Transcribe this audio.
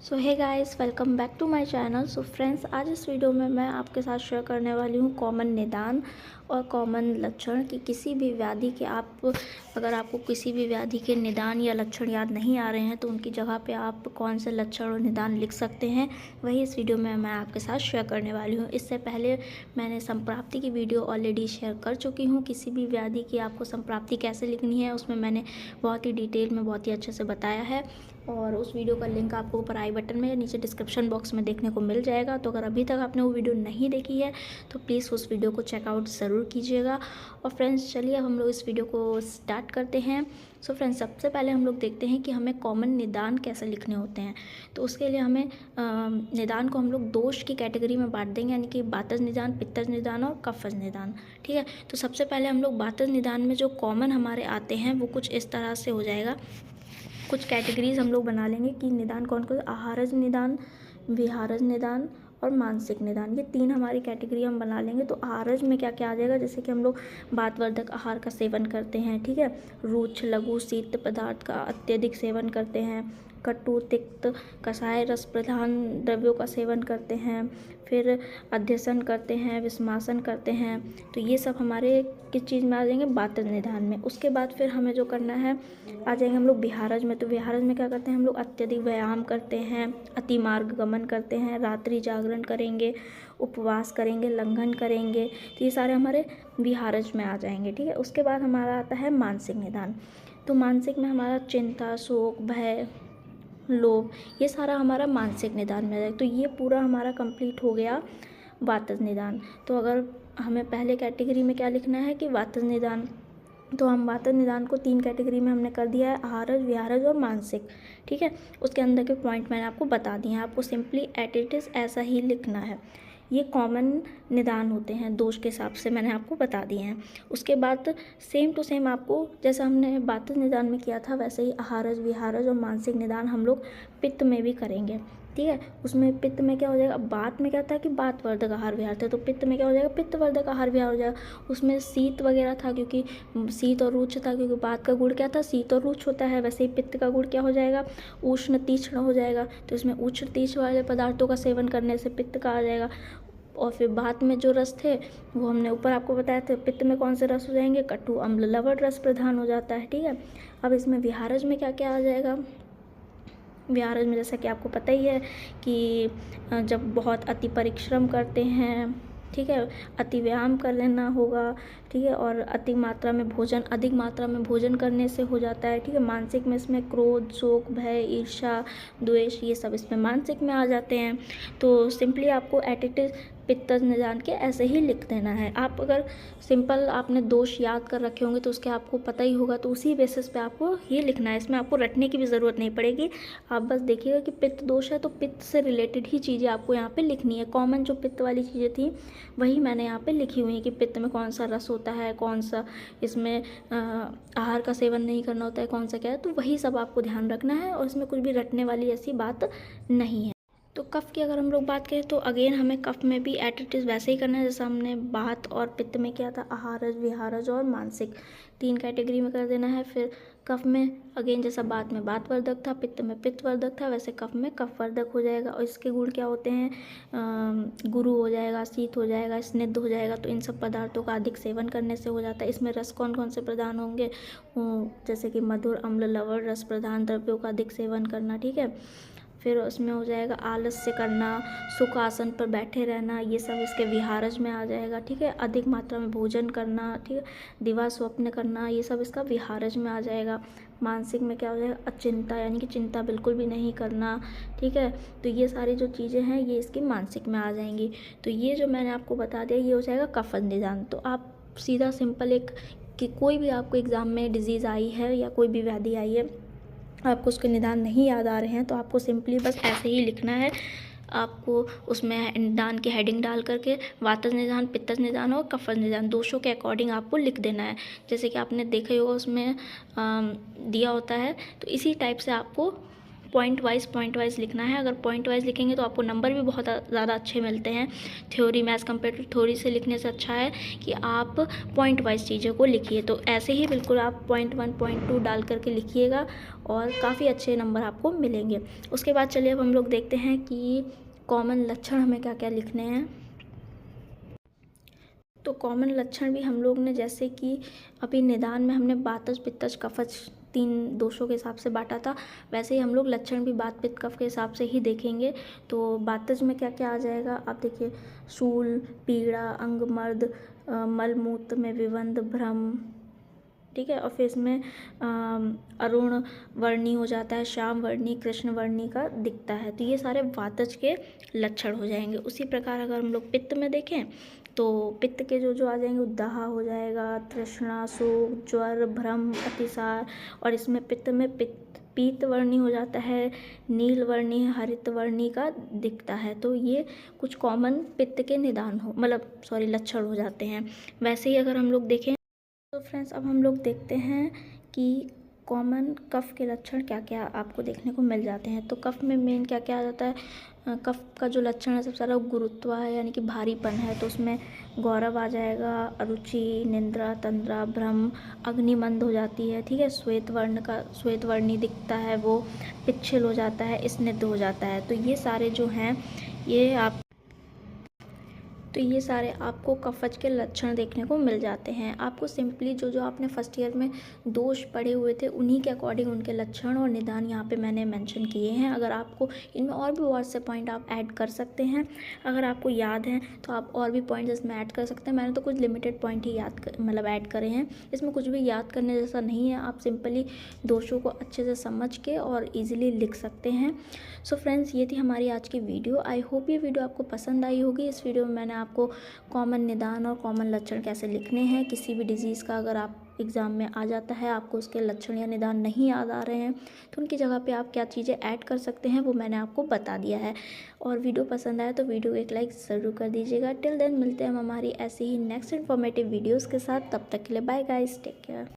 So hey guys, welcome back to my channel. So friends, आज इस video में मैं आपके साथ शेयर करने वाली हूँ कॉमन निदान और कॉमन लक्षण कि किसी भी व्याधि के अगर आपको किसी भी व्याधि के निदान या लक्षण याद नहीं आ रहे हैं तो उनकी जगह पे आप कौन से लक्षण और निदान लिख सकते हैं, वही इस वीडियो में मैं आपके साथ शेयर करने वाली हूँ। इससे पहले मैंने संप्राप्ति की वीडियो ऑलरेडी शेयर कर चुकी हूँ। किसी भी व्याधि की आपको संप्राप्ति कैसे लिखनी है उसमें मैंने बहुत ही डिटेल में बहुत ही अच्छे से बताया है और उस वीडियो का लिंक आपको ऊपर आई बटन में या नीचे डिस्क्रिप्शन बॉक्स में देखने को मिल जाएगा। तो अगर अभी तक आपने वो वीडियो नहीं देखी है तो प्लीज़ उस वीडियो को चेकआउट ज़रूर कीजिएगा। और फ्रेंड्स, चलिए हम लोग इस वीडियो को स्टार्ट करते हैं। सो फ्रेंड्स, सबसे पहले हम लोग देखते हैं कि हमें कॉमन निदान कैसे लिखने होते हैं। तो उसके लिए हमें निदान को हम लोग दोष की कैटेगरी में बांट देंगे, यानी कि वातज निदान, पित्तज निदान और कफज निदान। ठीक है, तो सबसे पहले हम लोग वातज निदान में जो कॉमन हमारे आते हैं वो कुछ इस तरह से हो जाएगा। कुछ कैटेगरीज हम लोग बना लेंगे कि निदान कौन कौन, आहारज निदान, विहारज निदान और मानसिक निदान, ये तीन हमारी कैटेगरी हम बना लेंगे। तो आहारज में क्या क्या आ जाएगा, जैसे कि हम लोग वातवर्धक आहार का सेवन करते हैं, ठीक है, रुक्ष लघु शीत पदार्थ का अत्यधिक सेवन करते हैं, कटु तिक्त कषाय रस प्रधान द्रव्यों का सेवन करते हैं, फिर अध्यसन करते हैं, विस्मासन करते हैं। तो ये सब हमारे किस चीज़ में आ जाएंगे, वातज निदान में। उसके बाद फिर हमें जो करना है, आ जाएंगे हम लोग विहारज में। तो विहारज में क्या करते हैं, हम लोग अत्यधिक व्यायाम करते हैं, अति मार्ग गमन करते हैं, रात्रि जागरण करेंगे, उपवास करेंगे, लंघन करेंगे। तो ये सारे हमारे विहारज में आ जाएंगे। ठीक है, उसके बाद हमारा आता है मानसिक निदान। तो मानसिक में हमारा चिंता, शोक, भय, लोभ, ये सारा हमारा मानसिक निदान में आ जाएगा। तो ये पूरा हमारा कंप्लीट हो गया वातज निदान। तो अगर हमें पहले कैटेगरी में क्या लिखना है कि वातज निदान, तो हम वातज निदान को तीन कैटेगरी में हमने कर दिया है, आहारज, विहारज और मानसिक। ठीक है, उसके अंदर के पॉइंट मैंने आपको बता दिए हैं, आपको सिंपली एट इट इज़ ऐसा ही लिखना है। ये कॉमन निदान होते हैं, दोष के हिसाब से मैंने आपको बता दिए हैं। उसके बाद सेम टू सेम आपको जैसा हमने वातज निदान में किया था वैसे ही आहारज, विहारज और मानसिक निदान हम लोग पित्त में भी करेंगे। ठीक है, उसमें पित्त में क्या हो जाएगा, बात में क्या था कि वातवर्धक आहार विहार थे, तो पित्त में क्या हो जाएगा, पित्तवर्धक आहार विहार हो जाएगा। उसमें शीत वगैरह था क्योंकि शीत और रुक्ष था, क्योंकि बात का गुण क्या था, शीत और रुक्ष होता है। वैसे ही पित्त का गुण क्या हो जाएगा, उष्ण तीक्ष्ण हो जाएगा। तो इसमें उष्ण तीक्ष्ण वाले पदार्थों का सेवन करने से पित्त का आ जाएगा। और फिर बात में जो रस थे वो हमने ऊपर आपको बताया था, पित्त में कौन से रस हो जाएंगे, कटु अम्ल लवण रस प्रधान हो जाता है। ठीक है, अब इसमें विहारज में क्या क्या आ जाएगा, विहारज में जैसा कि आपको पता ही है कि जब बहुत अति परिश्रम करते हैं, ठीक है, अति व्यायाम कर लेना होगा, ठीक है, और अति मात्रा में भोजन, अधिक मात्रा में भोजन करने से हो जाता है। ठीक है, मानसिक में इसमें क्रोध, शोक, भय, ईर्ष्या, द्वेष, ये सब इसमें मानसिक में आ जाते हैं। तो सिंपली आपको एटिट्यूड पित्तज निदान के ऐसे ही लिख देना है। आप अगर सिंपल आपने दोष याद कर रखे होंगे तो उसके आपको पता ही होगा, तो उसी बेसिस पे आपको ये लिखना है। इसमें आपको रटने की भी ज़रूरत नहीं पड़ेगी। आप बस देखिएगा कि पित्त दोष है तो पित्त से रिलेटेड ही चीज़ें आपको यहाँ पे लिखनी है। कॉमन जो पित्त वाली चीज़ें थी वही मैंने यहाँ पे लिखी हुई है कि पित्त में कौन सा रस होता है, कौन सा इसमें आहार का सेवन नहीं करना होता है, कौन सा क्या है, तो वही सब आपको ध्यान रखना है और इसमें कुछ भी रटने वाली ऐसी बात नहीं है। तो कफ की अगर हम लोग बात करें तो अगेन हमें कफ में भी एट इट इज़ वैसे ही करना है जैसा हमने बात और पित्त में किया था, आहारज, विहारज और मानसिक, तीन कैटेगरी में कर देना है। फिर कफ में अगेन जैसा बात में वातवर्धक था, पित्त में पित्तवर्धक था, वैसे कफ में कफवर्धक हो जाएगा। और इसके गुण क्या होते हैं, गुरु हो जाएगा, शीत हो जाएगा, स्निग्ध हो जाएगा। तो इन सब पदार्थों का अधिक सेवन करने से हो जाता है। इसमें रस कौन कौन से प्रदान होंगे, जैसे कि मधुर, अम्ल, लवण रस प्रधान द्रव्यों का अधिक सेवन करना। ठीक है, फिर उसमें हो जाएगा आलस्य करना, सुख आसन पर बैठे रहना, ये सब इसके विहारज में आ जाएगा। ठीक है, अधिक मात्रा में भोजन करना, ठीक है, दिवा स्वप्न करना, ये सब इसका विहारज में आ जाएगा। मानसिक में क्या हो जाएगा, अचिंता, यानी कि चिंता बिल्कुल भी नहीं करना। ठीक है, तो ये सारी जो चीज़ें हैं ये इसकी मानसिक में आ जाएंगी। तो ये जो मैंने आपको बता दिया ये हो जाएगा कफन निदान। तो आप सीधा सिंपल एक कि कोई भी आपको एग्ज़ाम में डिजीज़ आई है या कोई भी व्याधि आई है, आपको उसके निदान नहीं याद आ रहे हैं तो आपको सिंपली बस ऐसे ही लिखना है। आपको उसमें निदान की हेडिंग डाल करके वातज निदान, पित्तज निदान और कफज निदान दोषों के अकॉर्डिंग आपको लिख देना है। जैसे कि आपने देखा ही होगा उसमें दिया होता है, तो इसी टाइप से आपको पॉइंट वाइज लिखना है। अगर पॉइंट वाइज लिखेंगे तो आपको नंबर भी बहुत ज़्यादा अच्छे मिलते हैं थ्योरी में एज़ कम्पेयर टू थ्योरी से लिखने से अच्छा है कि आप पॉइंट वाइज चीज़ों को लिखिए। तो ऐसे ही बिल्कुल आप पॉइंट 1 पॉइंट 2 डाल करके लिखिएगा और काफ़ी अच्छे नंबर आपको मिलेंगे। उसके बाद चलिए अब हम लोग देखते हैं कि कॉमन लक्षण हमें क्या क्या लिखने हैं। तो कॉमन लक्षण भी हम लोग ने जैसे कि अभी निदान में हमने वातज पित्तज कफज 3 दोषों के हिसाब से बांटा था, वैसे ही हम लोग लक्षण भी वात पित्त कफ के हिसाब से ही देखेंगे। तो वातज में क्या क्या आ जाएगा आप देखिए, शूल, पीड़ा, अंगमर्द, मलमूत्र में विबंध, भ्रम, ठीक है। और फिर इसमें अरुण वर्णी हो जाता है, श्याम वर्णी, कृष्ण वर्णी का दिखता है। तो ये सारे वातज के लक्षण हो जाएंगे। उसी प्रकार अगर हम लोग पित्त में देखें तो पित्त के जो जो आ जाएंगे, दाह हो जाएगा, तृष्णा, शोक, ज्वर, भ्रम, अतिसार। और इसमें पित्त में पीत वर्णी हो जाता है, नील वर्णी, हरित वर्णी का दिखता है। तो ये कुछ कॉमन पित्त के निदान हो लक्षण हो जाते हैं। वैसे ही अगर हम लोग देखें तो फ्रेंड्स अब हम लोग देखते हैं कि कॉमन कफ के लक्षण क्या क्या आपको देखने को मिल जाते हैं। तो कफ में मेन क्या क्या आ जाता है, कफ का जो लक्षण है सबसे ज़्यादा गुरुत्व है, यानी कि भारीपन है। तो उसमें गौरव आ जाएगा, अरुचि, निंद्रा, तंद्रा, भ्रम, अग्निमंद हो जाती है, ठीक है। श्वेत वर्णी दिखता है, वो पिच्छिल हो जाता है, स्निग्ध हो जाता है। तो ये सारे जो हैं ये सारे आपको कफज के लक्षण देखने को मिल जाते हैं। आपको सिंपली जो जो आपने फर्स्ट ईयर में दोष पढ़े हुए थे उन्हीं के अकॉर्डिंग उनके लक्षण और निदान यहाँ पे मैंने मेंशन किए हैं। अगर आपको इनमें और भी बहुत से पॉइंट आप ऐड कर सकते हैं, अगर आपको याद हैं तो आप और भी पॉइंट इसमें ऐड कर सकते हैं। मैंने तो कुछ लिमिटेड पॉइंट ही ऐड करे हैं, इसमें कुछ भी याद करने जैसा नहीं है। आप सिंपली दोषों को अच्छे से समझ के और ईजिली लिख सकते हैं। सो फ्रेंड्स, ये थी हमारी आज की वीडियो। आई होप ये वीडियो आपको पसंद आई होगी। इस वीडियो में मैंने आपको कॉमन निदान और कॉमन लक्षण कैसे लिखने हैं, किसी भी डिजीज़ का अगर आप एग्ज़ाम में आ जाता है, आपको उसके लक्षण या निदान नहीं याद आ रहे हैं तो उनकी जगह पे आप क्या चीज़ें ऐड कर सकते हैं वो मैंने आपको बता दिया है। और वीडियो पसंद आया तो वीडियो को एक लाइक ज़रूर कर दीजिएगा। टिल देन मिलते हैं हम हमारी ऐसे ही नेक्स्ट इन्फॉर्मेटिव वीडियोज़ के साथ। तब तक के लिए बाय गाइस, टेक केयर।